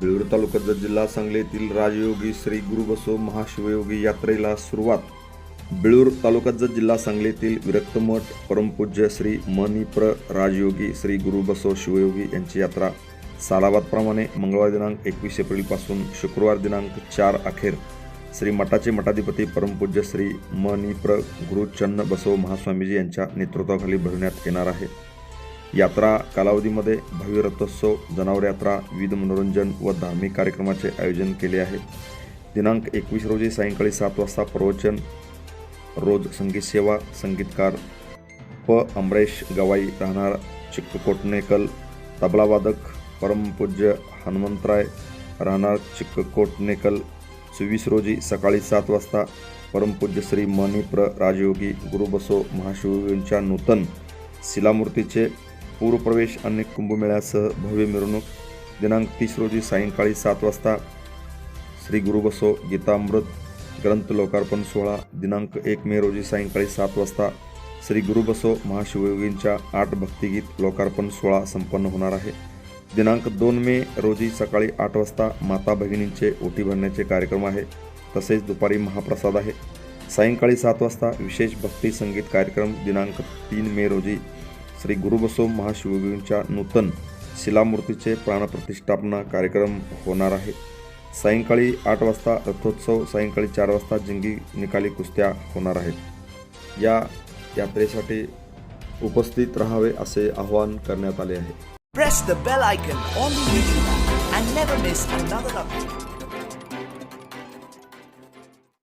बिळूर तालुक्यात जिल्हा सांगली येथील राजयोगी श्री गुरुबसव महाशिवयोगी यात्रेला सुरुवात। बिळूर तालुक्यात जिल्हा सांगली येथील विरक्त मठ परमपूज्य श्री मणिप्र राजयोगी श्री गुरुबसव शिवयोगी यांची यात्रा सालाबादप्रमाणे मंगळवार दिनांक 21 एप्रिलपासून शुक्रवार दिनांक 4 अखेर श्री मठाचे मठाधिपती परमपूज्य श्री मणिप्र गुरुचन्न बसव महास्वामीजी यांच्या नेतृत्वाखाली भरवण्यात येणार आहे। यात्रा कालावधीमध्ये भव्य रथोत्सव, जनावर यात्रा, विविध मनोरंजन व धार्मिक कार्यक्रमाचे आयोजन केले आहे। दिनांक 21 रोजी सायंकाळी 7 वाजता प्रवचन, रोज संगीत सेवा, संगीतकार अमरेश गवाई राहणार चिक्कोटनेकल, तबलावादक परमपूज्य हनुमंतराय राहणार चिक्कोटनेकल। 24 रोजी सकाळी 7 वाजता परमपूज्य श्री मणिप्र राजयोगी गुरुबसव महाशिवयोगींच्या नूतन शिलामूर्तीचे पूर्वप्रवेश आणि कुंभमेळ्यासह भव्य मिरवणूक। दिनांक 30 रोजी सायंकाळी 7 वाजता श्री गुरुबसव गीतामृत ग्रंथ लोकार्पण सोहळा। दिनांक 1 मे रोजी सायंकाळी 7 वाजता श्री गुरुबसव महाशिवयोगींच्या 8 भक्तिगीत लोकार्पण सोहळा संपन्न होणार आहे। दिनांक 2 मे रोजी सकाळी 8 वाजता माता भगिनींचे ओटी भरण्याचे कार्यक्रम आहे। तसेच दुपारी महाप्रसाद आहे। सायंकाळी 7 वाजता विशेष भक्ती संगीत कार्यक्रम। दिनांक 3 मे रोजी श्री गुरुबसव महाशिवयोगींच्या नूतन शिलामूर्तीचे प्राणप्रतिष्ठापना कार्यक्रम होणार आहे। सायंकाळी 8 वाजता रथोत्सव, सायंकाळी 4 वाजता जिंगी निकाली कुस्त्या होणार आहेत। या यात्रेसाठी उपस्थित राहावे असे आवाहन करण्यात आले आहे। Press the bell icon on the YouTube app and never miss another update.